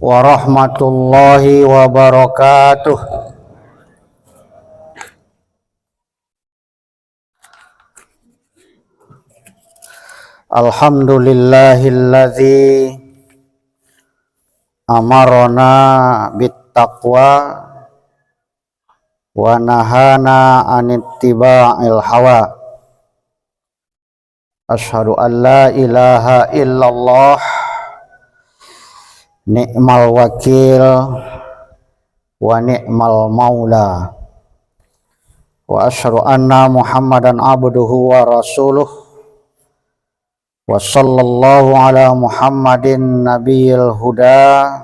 warahmatullahi wabarakatuh. Alhamdulillahilladzi amarona bittaqwa wa nahana anittiba'il hawa. Asyhadu an la ilaha illallah ni'mal wakil wa ni'mal maula. Wa asyhadu anna Muhammadan abduhu wa rasuluh. Wa sallallahu ala Muhammadin nabiyil huda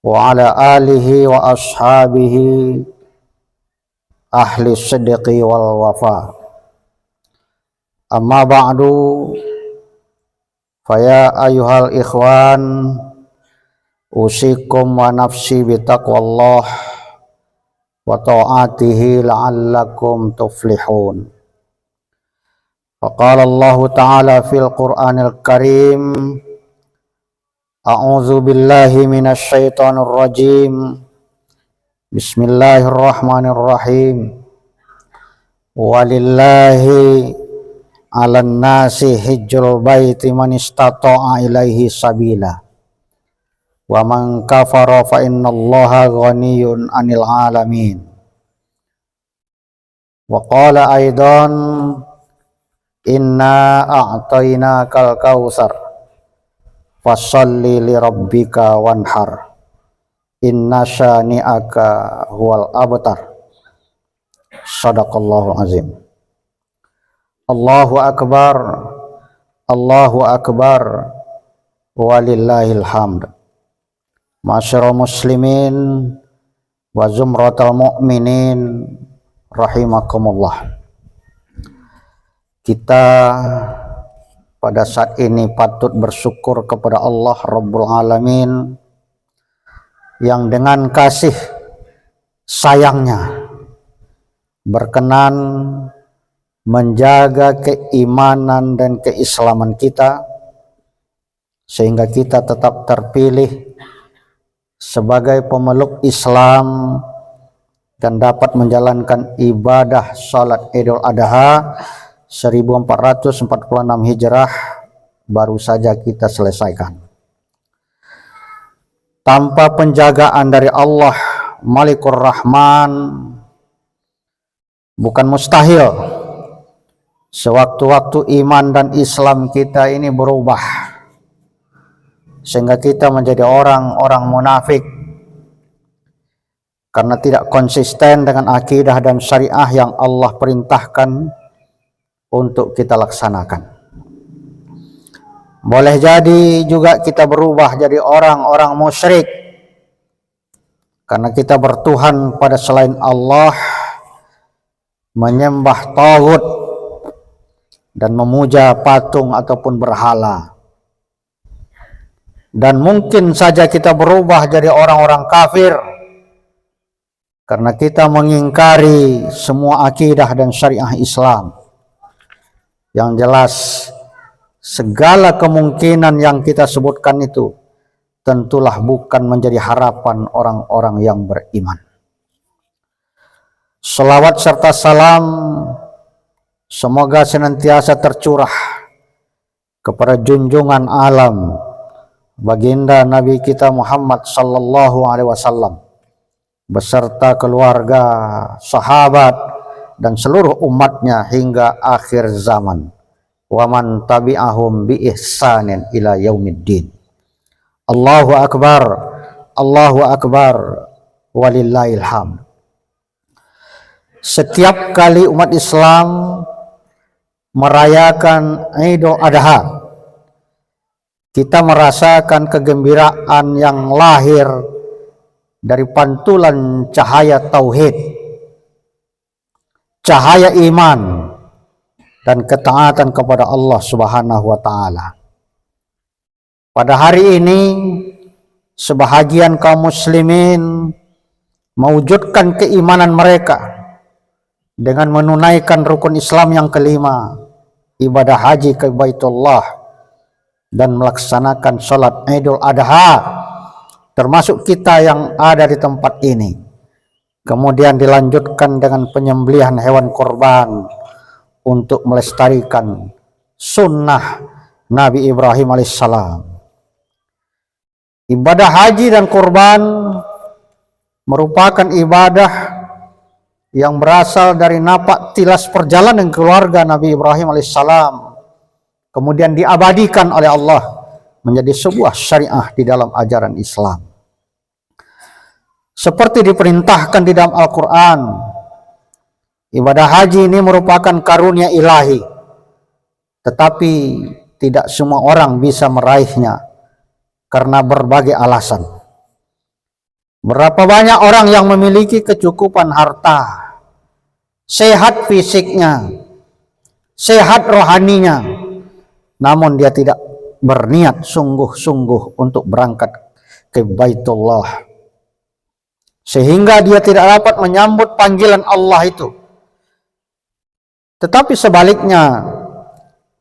wa ala alihi wa ashabihi ahli sidqi wal wafa. Amma ba'du, faya ayyuhal ikhwan, usikum wa nafsi bitaqwallah wa ta'atihi la'allakum tuflihun. Faqala Allah Ta'ala fil Qur'anil Karim, a'udzu billahi minasy syaithanir rajim. Bismillahirrahmanirrahim. Walillahi 'alan nasi hijjul baiti man istata'a ilaihi sabila. Wa man kafara fa innallaha ghaniyyun 'anil 'alamin. Wa qala aidan, inna a'tainakal kautsar fasholli li rabbika wanhar inna syani'aka huwal abtar. Shadaqallahul azim. Allahu akbar, Allahu akbar, walillahil hamd. Ma'asyiral muslimin wa zumratal mu'minin rahimakumullah. Kita pada saat ini patut bersyukur kepada Allah Rabbul Alamin yang dengan kasih sayangnya berkenan menjaga keimanan dan keislaman kita sehingga kita tetap terpilih sebagai pemeluk Islam dan dapat menjalankan ibadah salat Idul Adha 1446 Hijrah baru saja kita selesaikan. Tanpa penjagaan dari Allah Malikur Rahman, bukan mustahil sewaktu-waktu iman dan Islam kita ini berubah sehingga kita menjadi orang-orang munafik karena tidak konsisten dengan akidah dan syariah yang Allah perintahkan untuk kita laksanakan. Boleh jadi juga kita berubah jadi orang-orang musyrik karena kita bertuhan pada selain Allah, menyembah taghut dan memuja patung ataupun berhala. Dan mungkin saja kita berubah jadi orang-orang kafir karena kita mengingkari semua akidah dan syariah Islam. Yang jelas segala kemungkinan yang kita sebutkan itu tentulah bukan menjadi harapan orang-orang yang beriman. Salawat serta salam semoga senantiasa tercurah kepada junjungan alam baginda Nabi kita Muhammad sallallahu alaihi wasallam beserta keluarga, sahabat dan seluruh umatnya hingga akhir zaman. Wa man tabi'ahum bi ihsanin ila yaumiddin. Allahu akbar, Allahu akbar, walillahil hamd. Setiap kali umat Islam merayakan Idul Adha, kita merasakan kegembiraan yang lahir dari pantulan cahaya tauhid, cahaya iman dan ketaatan kepada Allah Subhanahu wa taala. Pada hari ini sebahagian kaum muslimin mewujudkan keimanan mereka dengan menunaikan rukun Islam yang kelima, ibadah haji ke Baitullah, dan melaksanakan sholat Idul Adha termasuk kita yang ada di tempat ini. Kemudian dilanjutkan dengan penyembelihan hewan korban untuk melestarikan sunnah Nabi Ibrahim alaihissalam. Ibadah haji dan kurban merupakan ibadah yang berasal dari napak tilas perjalanan keluarga Nabi Ibrahim alaihissalam, kemudian diabadikan oleh Allah menjadi sebuah syariah di dalam ajaran Islam. Seperti diperintahkan di dalam Al-Quran, ibadah haji ini merupakan karunia ilahi, tetapi tidak semua orang bisa meraihnya karena berbagai alasan. Berapa banyak orang yang memiliki kecukupan harta, sehat fisiknya, sehat rohaninya, namun dia tidak berniat sungguh-sungguh untuk berangkat ke Baitullah, sehingga dia tidak dapat menyambut panggilan Allah itu. Tetapi sebaliknya,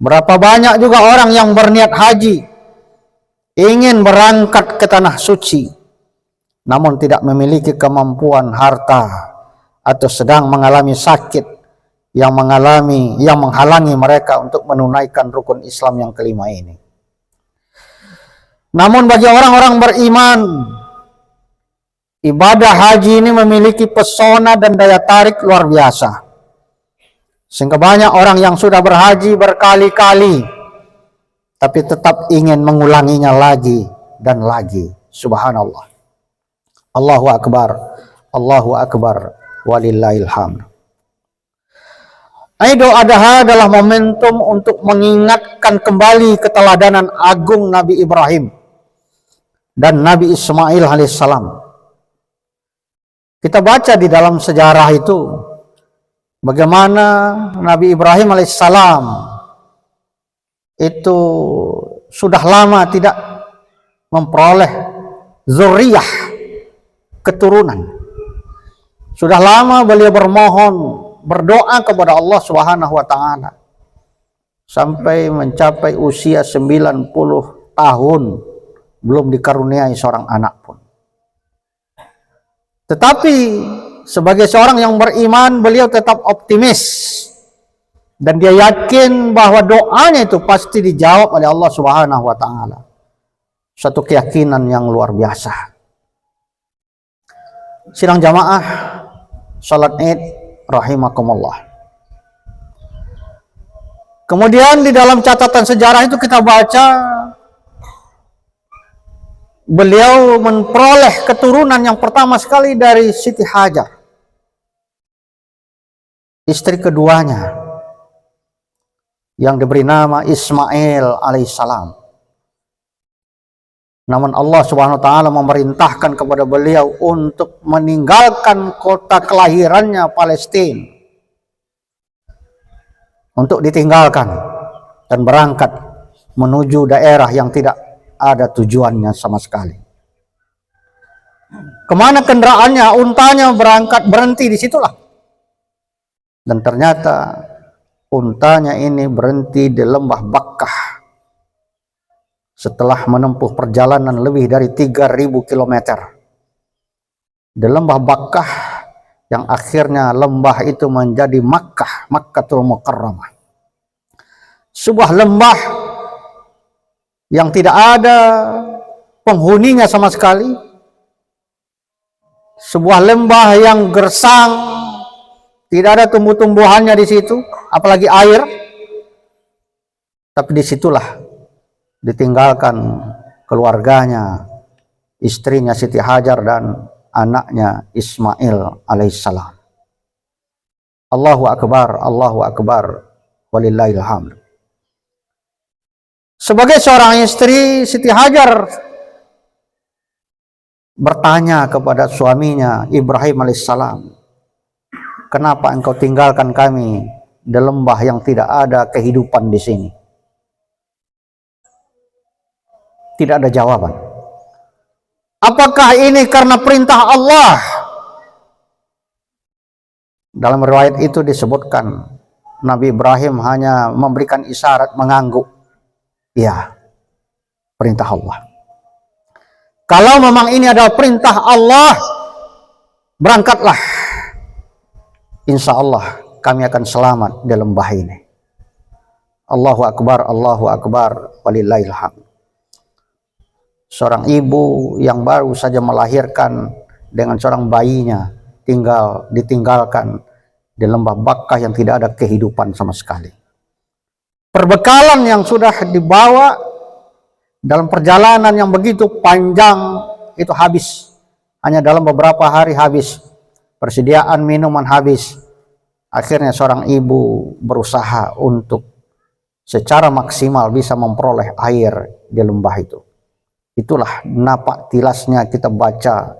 berapa banyak juga orang yang berniat haji, ingin berangkat ke tanah suci, namun tidak memiliki kemampuan harta atau sedang mengalami sakit yang menghalangi mereka untuk menunaikan rukun Islam yang kelima ini. Namun bagi orang-orang beriman, ibadah haji ini memiliki pesona dan daya tarik luar biasa, sehingga banyak orang yang sudah berhaji berkali-kali tapi tetap ingin mengulanginya lagi dan lagi. Subhanallah. Allahu Akbar, Allahu Akbar, walillahil hamd. Idul Adha adalah momentum untuk mengingatkan kembali keteladanan agung Nabi Ibrahim dan Nabi Ismail alaihissalam. Kita baca di dalam sejarah itu bagaimana Nabi Ibrahim alaihissalam itu sudah lama tidak memperoleh zuriyah, keturunan. Sudah lama beliau bermohon, berdoa kepada Allah Subhanahu wa taala sampai mencapai usia 90 tahun belum dikaruniai seorang anak pun. Tetapi sebagai seorang yang beriman, beliau tetap optimis dan dia yakin bahwa doanya itu pasti dijawab oleh Allah Subhanahu wa taala. Satu keyakinan yang luar biasa. Sidang jamaah salat Id rahimakumullah. Kemudian di dalam catatan sejarah itu kita baca beliau memperoleh keturunan yang pertama sekali dari Siti Hajar, istri keduanya, yang diberi nama Ismail alaihissalam. Namun Allah Subhanahu wa taala memerintahkan kepada beliau untuk meninggalkan kota kelahirannya Palestina, untuk ditinggalkan dan berangkat menuju daerah yang tidak ada tujuannya sama sekali. Kemana kendaraannya, untanya berhenti di situlah. Dan ternyata untanya ini berhenti di lembah Bakkah setelah menempuh perjalanan lebih dari 3.000 km. Di lembah Bakkah yang akhirnya lembah itu menjadi Makkah, Makkatul Mukarramah. Sebuah lembah yang tidak ada penghuninya sama sekali. Sebuah lembah yang gersang, tidak ada tumbuh-tumbuhannya di situ, apalagi air. Tapi disitulah ditinggalkan keluarganya, istrinya Siti Hajar dan anaknya Ismail alaihissalam. Allahu Akbar, Allahu Akbar, walillahil hamd. Sebagai seorang istri, Siti Hajar bertanya kepada suaminya Ibrahim alaihissalam, kenapa engkau tinggalkan kami di lembah yang tidak ada kehidupan di sini? Tidak ada jawaban. Apakah ini karena perintah Allah? Dalam riwayat itu disebutkan Nabi Ibrahim hanya memberikan isyarat mengangguk. Ya, perintah Allah. Kalau memang ini adalah perintah Allah, berangkatlah. Insya Allah kami akan selamat di lembah ini. Allahu Akbar, Allahu Akbar, walillahil hamd. Seorang ibu yang baru saja melahirkan dengan seorang bayinya ditinggalkan di lembah Bakkah yang tidak ada kehidupan sama sekali. Perbekalan yang sudah dibawa dalam perjalanan yang begitu panjang itu habis. Hanya dalam beberapa hari habis. Persediaan minuman habis. Akhirnya seorang ibu berusaha untuk secara maksimal bisa memperoleh air di lembah itu. Itulah napak tilasnya kita baca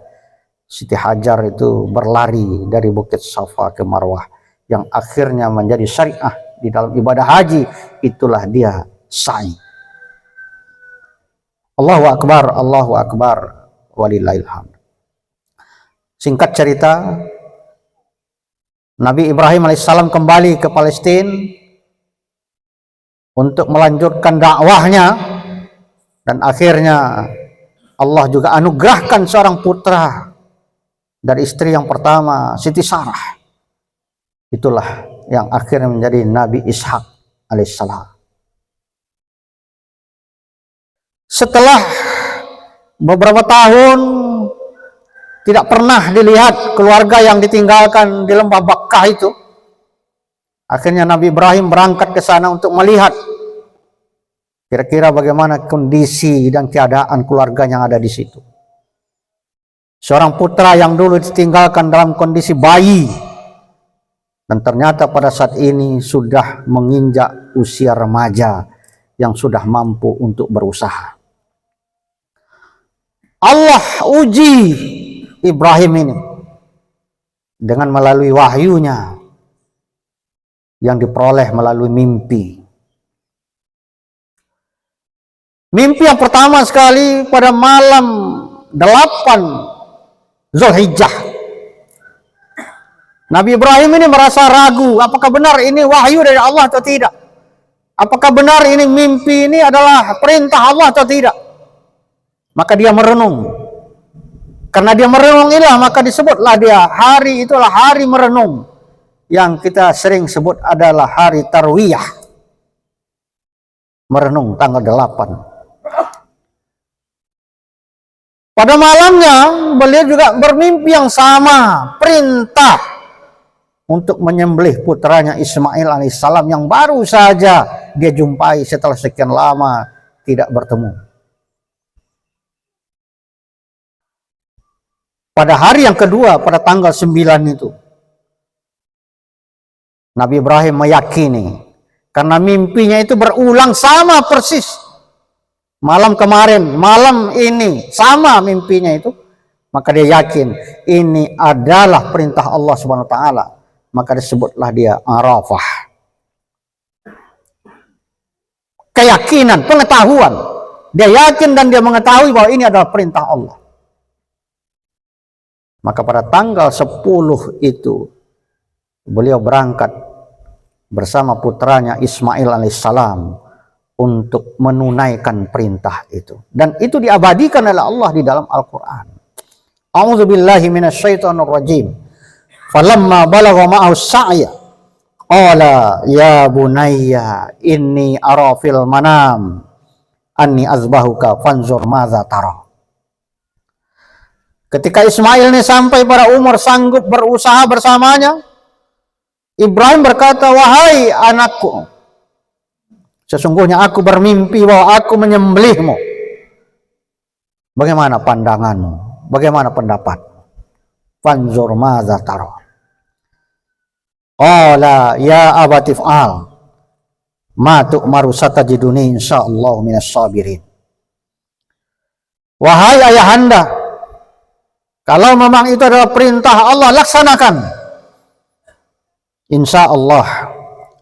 Siti Hajar itu berlari dari Bukit Safa ke Marwah, yang akhirnya menjadi syariah di dalam ibadah haji. Itulah dia sa'i. Allahu Akbar, walillahil hamd. Singkat cerita, Nabi Ibrahim alaihissalam kembali ke Palestina untuk melanjutkan dakwahnya, dan akhirnya Allah juga anugerahkan seorang putra dari istri yang pertama, Siti Sarah. Itulah yang akhirnya menjadi Nabi Ishak alaihissalam. Setelah beberapa tahun tidak pernah dilihat keluarga yang ditinggalkan di lembah Bakkah itu, akhirnya Nabi Ibrahim berangkat ke sana untuk melihat kira-kira bagaimana kondisi dan keadaan keluarga yang ada di situ. Seorang putra yang dulu ditinggalkan dalam kondisi bayi, dan ternyata pada saat ini sudah menginjak usia remaja yang sudah mampu untuk berusaha. Allah uji Ibrahim ini dengan melalui wahyunya yang diperoleh melalui mimpi. Mimpi yang pertama sekali pada malam 8 Zulhijjah. Nabi Ibrahim ini merasa ragu, apakah benar ini wahyu dari Allah atau tidak? Apakah benar ini mimpi ini adalah perintah Allah atau tidak? Maka dia merenung. Karena dia merenung inilah maka disebutlah dia hari itulah hari merenung, yang kita sering sebut adalah hari Tarwiyah. Merenung tanggal 8. Pada malamnya beliau juga bermimpi yang sama, perintah untuk menyembelih putranya Ismail alaihissalam yang baru saja dia jumpai setelah sekian lama tidak bertemu. Pada hari yang kedua, pada tanggal 9 itu, Nabi Ibrahim meyakini, karena mimpinya itu berulang sama persis. Malam kemarin, malam ini, sama mimpinya itu. Maka dia yakin, ini adalah perintah Allah Subhanahu Wa Taala. Maka disebutlah dia Arafah. Keyakinan, pengetahuan. Dia yakin dan dia mengetahui bahwa ini adalah perintah Allah. Maka pada tanggal 10 itu beliau berangkat bersama putranya Ismail alaihissalam untuk menunaikan perintah itu. Dan itu diabadikan oleh Allah di dalam Al-Quran. A'udzubillahi minasyaitonir rajim. Falamma balagha ma'ahu sa'ya qala ya bunayya inni ara fil manam anni azbahuka fanzur madza tara. Ketika Ismail ini sampai pada umur sanggup berusaha bersamanya, Ibrahim berkata, wahai anakku, sesungguhnya aku bermimpi bahwa aku menyembelihmu. Bagaimana pandanganmu? Bagaimana pendapat? Fanzur madza tara. Qala ya abati fa'al ma tu'maru satajiduni insyaallah minas sabirin. Wahai ayahanda, kalau memang itu adalah perintah Allah, laksanakan. Insya Allah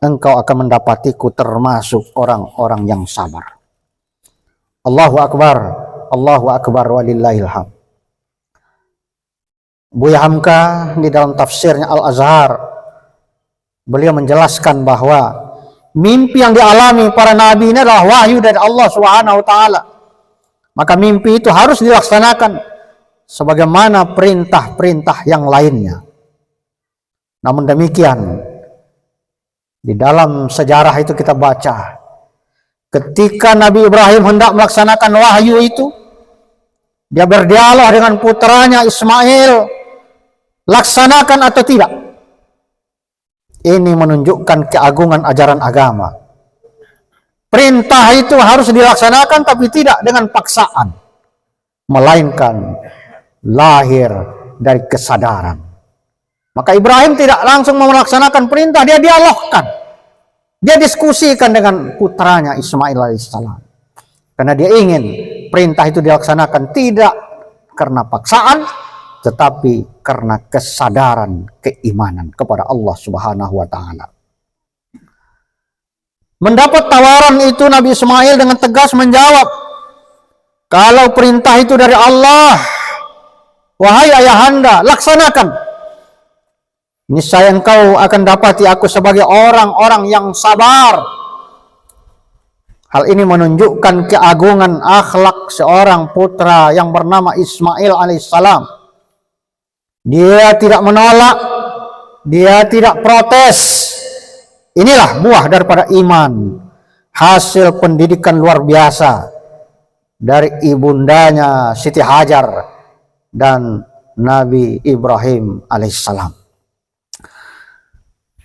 engkau akan mendapatiku termasuk orang-orang yang sabar. Allahu Akbar, walillahil hamd. Buya Hamka di dalam tafsirnya Al-Azhar, beliau menjelaskan bahwa mimpi yang dialami para nabi ini adalah wahyu dari Allah Subhanahu Wa Taala. Maka mimpi itu harus dilaksanakan sebagaimana perintah-perintah yang lainnya. Namun demikian, di dalam sejarah itu kita baca, ketika Nabi Ibrahim hendak melaksanakan wahyu itu, dia berdialog dengan putranya Ismail, laksanakan atau tidak. Ini menunjukkan keagungan ajaran agama. Perintah itu harus dilaksanakan, tapi tidak dengan paksaan, melainkan lahir dari kesadaran. Maka Ibrahim tidak langsung melaksanakan perintah, dia dialogkan. Dia diskusikan dengan putranya Ismail alaihissalam. Karena dia ingin perintah itu dilaksanakan tidak karena paksaan, tetapi karena kesadaran keimanan kepada Allah Subhanahu wa taala. Mendapat tawaran itu, Nabi Ismail dengan tegas menjawab, kalau perintah itu dari Allah, wahai ayahanda, laksanakan. Niscaya engkau akan dapati aku sebagai orang-orang yang sabar. Hal ini menunjukkan keagungan akhlak seorang putra yang bernama Ismail alaihissalam. Dia tidak menolak, dia tidak protes. Inilah buah daripada iman, hasil pendidikan luar biasa dari ibundanya Siti Hajar dan Nabi Ibrahim alaihissalam.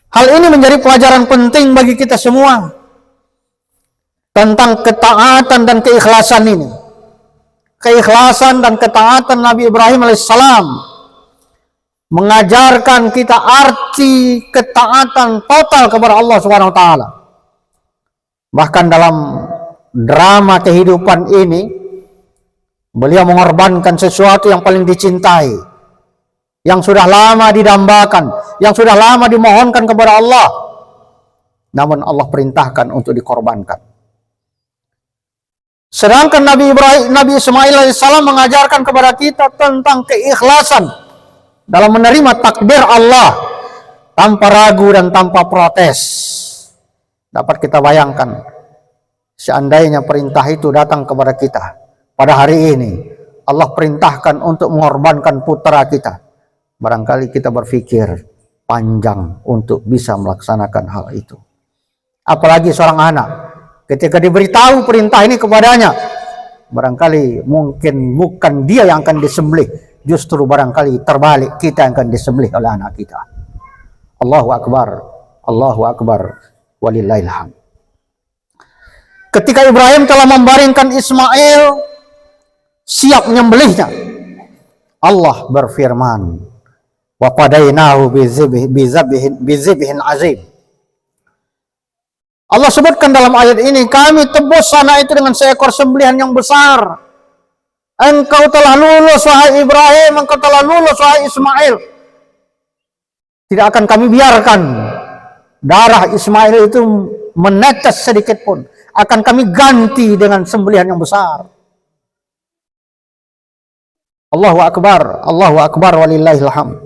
Hal ini menjadi pelajaran penting bagi kita semua tentang ketaatan dan keikhlasan ini. Keikhlasan dan ketaatan Nabi Ibrahim alaihissalam mengajarkan kita arti ketaatan total kepada Allah Subhanahu wa taala. Bahkan dalam drama kehidupan ini, beliau mengorbankan sesuatu yang paling dicintai, yang sudah lama didambakan, yang sudah lama dimohonkan kepada Allah, namun Allah perintahkan untuk dikorbankan. Sedangkan Nabi Ismail alaihissalam mengajarkan kepada kita tentang keikhlasan dalam menerima takdir Allah tanpa ragu dan tanpa protes. Dapat kita bayangkan, seandainya perintah itu datang kepada kita pada hari ini, Allah perintahkan untuk mengorbankan putra kita, barangkali kita berpikir panjang untuk bisa melaksanakan hal itu. Apalagi seorang anak, ketika diberitahu perintah ini kepadanya, barangkali mungkin bukan dia yang akan disembelih, justru barangkali terbalik, kita yang akan disembelih oleh anak kita. Allahu Akbar, walillahil hamd. Ketika Ibrahim telah membaringkan Ismail, siap menyembelihnya, Allah berfirman, wa qadainahu bizibhin azim. Allah sebutkan dalam ayat ini, kami tebus anak itu dengan seekor sembelihan yang besar. Engkau telah lulus wahai Ibrahim, engkau telah lulus wahai Ismail. Tidak akan kami biarkan darah Ismail itu menetes sedikit pun. Akan kami ganti dengan sembelihan yang besar. Allahu Akbar, walillahil hamd.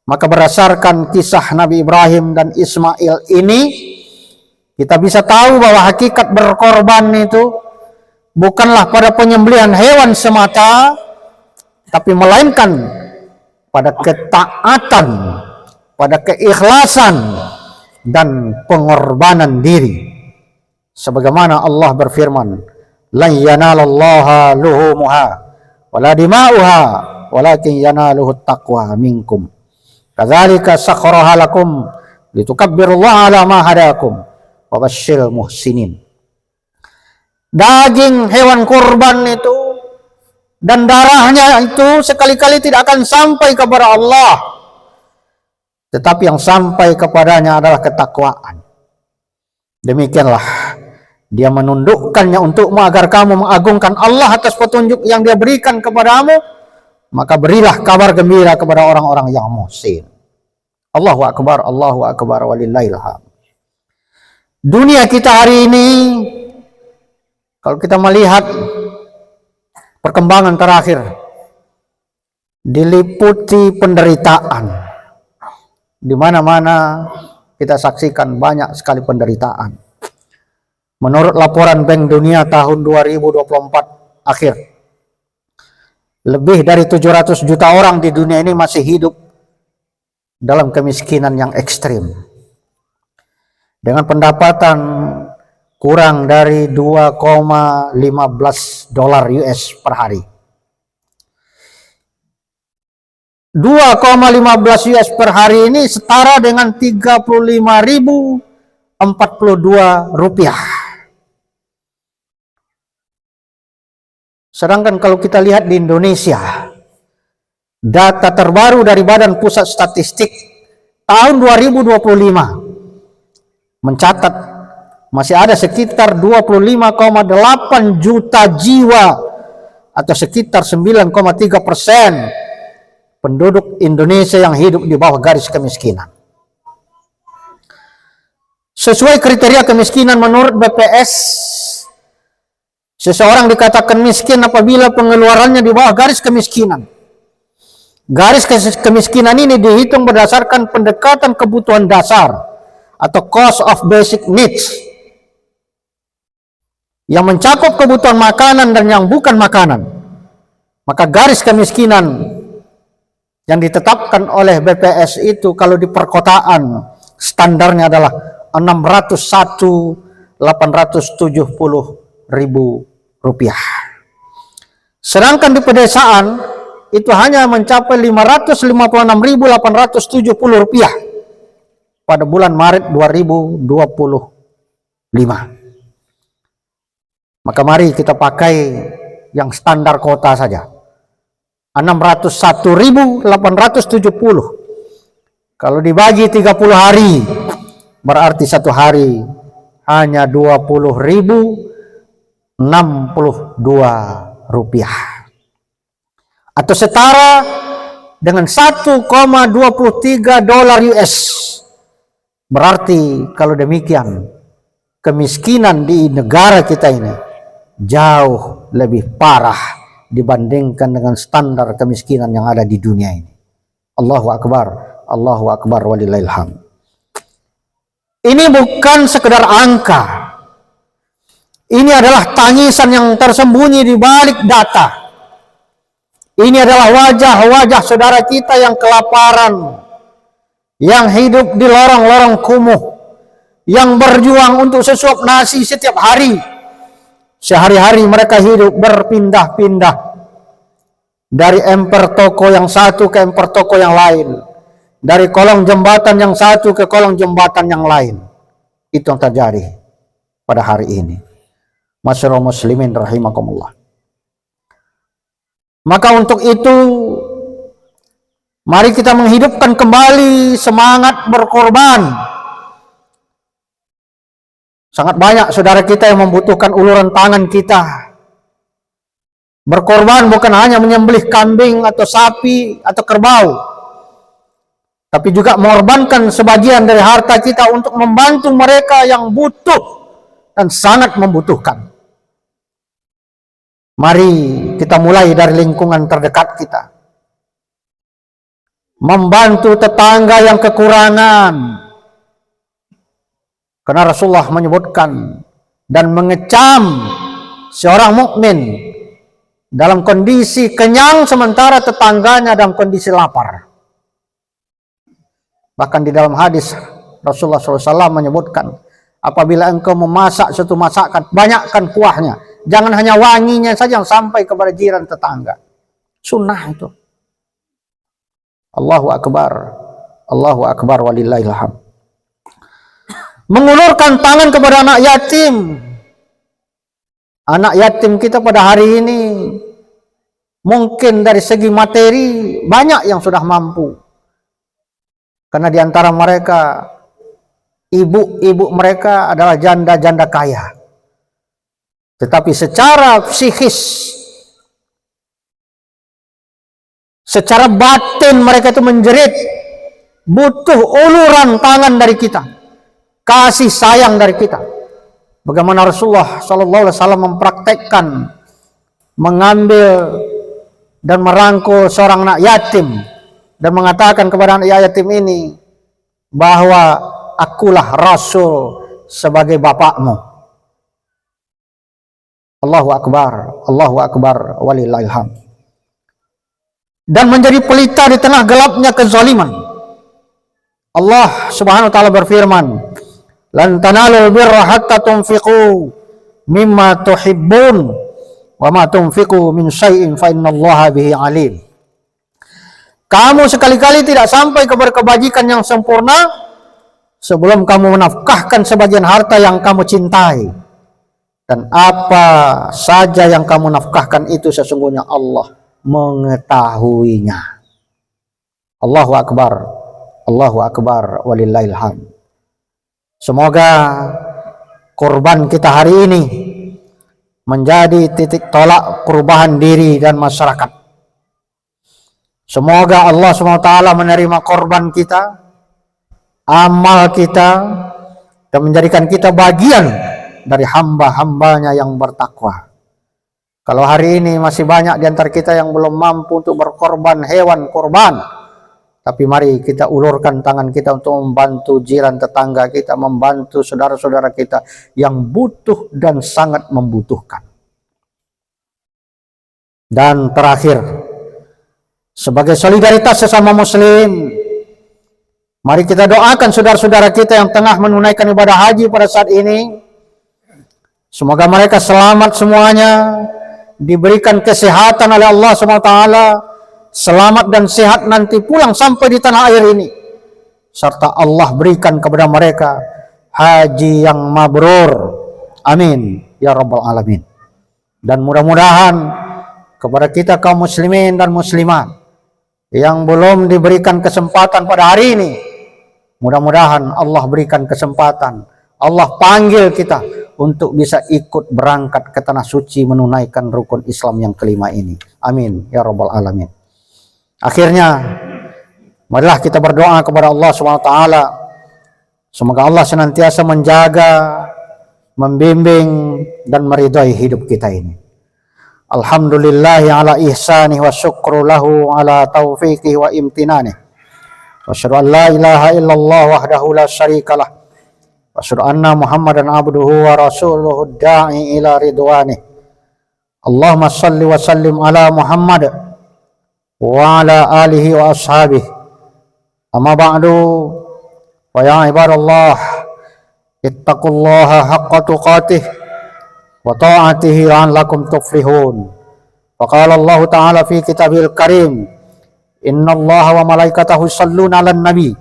Maka berdasarkan kisah Nabi Ibrahim dan Ismail ini, kita bisa tahu bahwa hakikat berkorban itu bukanlah pada penyembelihan hewan semata, tapi melainkan pada ketaatan, pada keikhlasan dan pengorbanan diri. Sebagaimana Allah berfirman, lan yanalallaha luhumuha wala dima'uha walakin yanaluhu taqwa minkum. Kadzalika sakhkharaha lakum litukabbirullaha ala ma hadakum wa basyiril muhsinin. Daging hewan kurban itu dan darahnya itu sekali-kali tidak akan sampai kepada Allah, tetapi yang sampai kepadanya adalah ketakwaan. Demikianlah dia menundukkannya untukmu agar kamu mengagungkan Allah atas petunjuk yang dia berikan kepadamu. Maka berilah kabar gembira kepada orang-orang yang muhsin. Allahu Akbar, walillahil hamd. Dunia kita hari ini, kalau kita melihat perkembangan terakhir, diliputi penderitaan. Di mana-mana kita saksikan banyak sekali penderitaan. Menurut laporan Bank Dunia tahun 2024, akhir. Lebih dari 700 juta orang di dunia ini masih hidup dalam kemiskinan yang ekstrim. Dengan pendapatan kurang dari 2,15 dolar US per hari. 2,15 US per hari ini setara dengan 35.042 rupiah. Sedangkan kalau kita lihat di Indonesia, data terbaru dari Badan Pusat Statistik tahun 2025 mencatat masih ada sekitar 25,8 juta jiwa atau sekitar 9,3% penduduk Indonesia yang hidup di bawah garis kemiskinan. Sesuai kriteria kemiskinan menurut BPS, seseorang dikatakan miskin apabila pengeluarannya di bawah garis kemiskinan. Garis kemiskinan ini dihitung berdasarkan pendekatan kebutuhan dasar atau cost of basic needs yang mencakup kebutuhan makanan dan yang bukan makanan. Maka garis kemiskinan yang ditetapkan oleh BPS itu kalau di perkotaan standarnya adalah 601.870 rupiah. Sedangkan di pedesaan itu hanya mencapai 556.870 rupiah pada bulan Maret 2025. Maka mari kita pakai yang standar kota saja. 601.870. Kalau dibagi 30 hari berarti satu hari hanya 20.062 rupiah atau setara dengan 1,23 dolar US. Berarti kalau demikian kemiskinan di negara kita ini jauh lebih parah dibandingkan dengan standar kemiskinan yang ada di dunia ini. Allahu Akbar walillahil hamd. Ini bukan sekedar angka. Ini adalah tangisan yang tersembunyi di balik data. Ini adalah wajah-wajah saudara kita yang kelaparan, yang hidup di lorong-lorong kumuh, yang berjuang untuk sesuap nasi setiap hari. Sehari-hari mereka hidup berpindah-pindah dari emper toko yang satu ke emper toko yang lain, dari kolong jembatan yang satu ke kolong jembatan yang lain. Itu yang terjadi pada hari ini. Masyaallah muslimin rahimakumullah. Maka untuk itu mari kita menghidupkan kembali semangat berkorban. Sangat banyak saudara kita yang membutuhkan uluran tangan kita. Berkorban bukan hanya menyembelih kambing atau sapi atau kerbau, tapi juga mengorbankan sebagian dari harta kita untuk membantu mereka yang butuh dan sangat membutuhkan. Mari kita mulai dari lingkungan terdekat kita. Membantu tetangga yang kekurangan. Karena Rasulullah menyebutkan dan mengecam seorang mukmin dalam kondisi kenyang sementara tetangganya dalam kondisi lapar. Bahkan di dalam hadis Rasulullah SAW menyebutkan, apabila engkau memasak satu masakan, banyakkan kuahnya. Jangan hanya wanginya saja yang sampai kepada jiran tetangga. Sunnah itu. Allahu Akbar walillahil hamd. Mengulurkan tangan kepada anak yatim. Anak yatim kita pada hari ini mungkin dari segi materi banyak yang sudah mampu. Karena di antara mereka ibu-ibu mereka adalah janda-janda kaya. Tetapi secara psikis, secara batin mereka itu menjerit, butuh uluran tangan dari kita, kasih sayang dari kita. Bagaimana Rasulullah SAW mempraktekkan mengambil dan merangkul seorang anak yatim dan mengatakan kepada anak yatim ini bahwa akulah Rasul sebagai bapakmu. Allahu Akbar, walillahil hamd. Dan menjadi pelita di tengah gelapnya kezaliman. Allah Subhanahu wa taala berfirman, "Lan tanalul birra hatta tunfiqu mimma tuhibbun wa ma tunfiqu min syai'in fa innallaha bihi alim." Kamu sekali-kali tidak sampai kepada kebajikan yang sempurna sebelum kamu menafkahkan sebagian harta yang kamu cintai. Dan apa saja yang kamu nafkahkan itu sesungguhnya Allah mengetahuinya. Allahu Akbar, walillahil hamd. Semoga kurban kita hari ini menjadi titik tolak perubahan diri dan masyarakat. Semoga Allah SWT menerima korban kita, amal kita, dan menjadikan kita bagian dari hamba-hambanya yang bertakwa. Kalau hari ini masih banyak di antara kita yang belum mampu untuk berkorban hewan korban, tapi mari kita ulurkan tangan kita untuk membantu jiran tetangga kita, membantu saudara-saudara kita yang butuh dan sangat membutuhkan. Dan terakhir, sebagai solidaritas sesama muslim, mari kita doakan saudara-saudara kita yang tengah menunaikan ibadah haji pada saat ini. Semoga mereka selamat semuanya, diberikan kesehatan oleh Allah SWT, selamat dan sehat nanti pulang sampai di tanah air ini, serta Allah berikan kepada mereka haji yang mabrur. Amin ya rabbal alamin. Dan mudah-mudahan kepada kita kaum muslimin dan muslimat yang belum diberikan kesempatan pada hari ini, mudah-mudahan Allah berikan kesempatan, Allah panggil kita untuk bisa ikut berangkat ke tanah suci menunaikan rukun Islam yang kelima ini. Amin ya rabbal alamin. Akhirnya, marilah kita berdoa kepada Allah SWT. Semoga Allah senantiasa menjaga, membimbing, dan meridai hidup kita ini. Alhamdulillahi ala ihsanih wa syukru lahu ala taufiqih wa imtinanih. Wa asyhadu an la ilaha illallah wahdahu la syarikalah. Wa asyhadu anna Muhammadan abduhu wa rasuluhu da'i ila ridwanih. Allahumma salli wa sallim ala Muhammad wa ala alihi wa ashabihi. Amma ba'du, wa ya ibadallah, ittaqullaha haqqa tuqatih wa ta'atihi la'allakum tuflihun. Wa qala Allah ta'ala fi kitabil karim, innallaha wa malaikatahu yusholluna 'alan nabi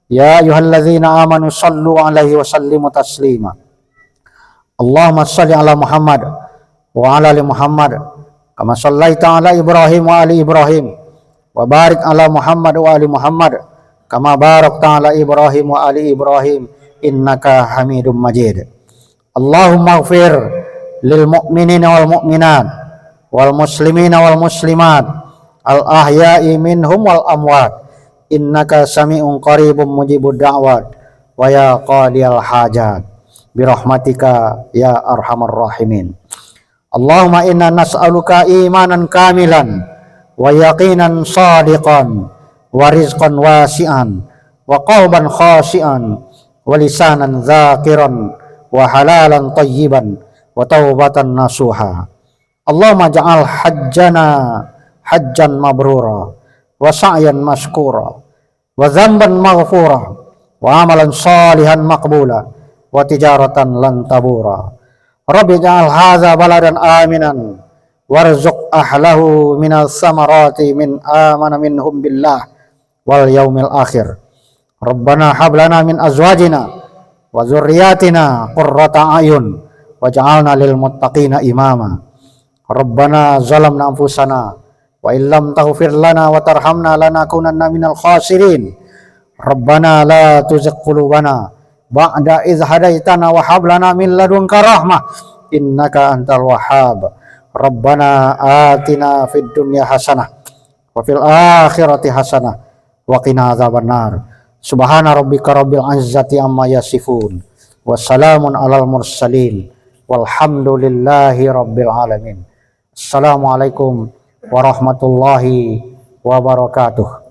ya ayyuhalladzina amanu shallu 'alaihi wa sallimu taslima. Allahumma shalli 'ala Muhammad wa 'ala ali Muhammad kama shallaita 'ala Ibrahim wa ali Ibrahim, wa barik 'ala Muhammad wa ali Muhammad kama barakta 'ala Ibrahim wa ali Ibrahim innaka Hamidum Majid. Allahumma ighfir lil mu'minina wal mu'minat wal muslimina wal muslimat al ahya'i minhum wal amwat innaka sami'un qaribun mujibud da'wat wa ya qadiyal hajat birahmatika ya arhamar rahimin. Allahumma inna nas'aluka imanan kamilan wa yaqinan sadiqan wa rizqan wasi'an wa qalban khashi'an wa lisanan zakiran wa halalan tayyiban wa taubatan nasuha. Allahumma ja'al hajjana hajjan mabrura wa sa'yan mashkura wa dhanban maghfura wa amalan salihan maqbula wa tijaratan lan tabura. Rabbi ja'al hadza baladan aminan warzuq ahlahu minas samarati min amana minhum billah wal yaumil akhir. Rabbana hab lana min azwajina wa dzurriyyatina qurrata a'yun waj'alna lil muttaqina imama. Rabbana zalamna anfusana wa illam taghfir lana wa tarhamna lanakunanna minal khasirin. Rabbana la tuzigh qulubana ba'da idh hadaitana wa hab lana min ladunka rahmah innaka antal wahhab. Rabbana atina fid dunya hasanah wa fil akhirati hasanah wa qina adzabannar. Subhana rabbika rabbil izzati amma yasifun wa salamun alal mursalin walhamdulillahi rabbil alamin. Assalamualaikum warahmatullahi wabarakatuh.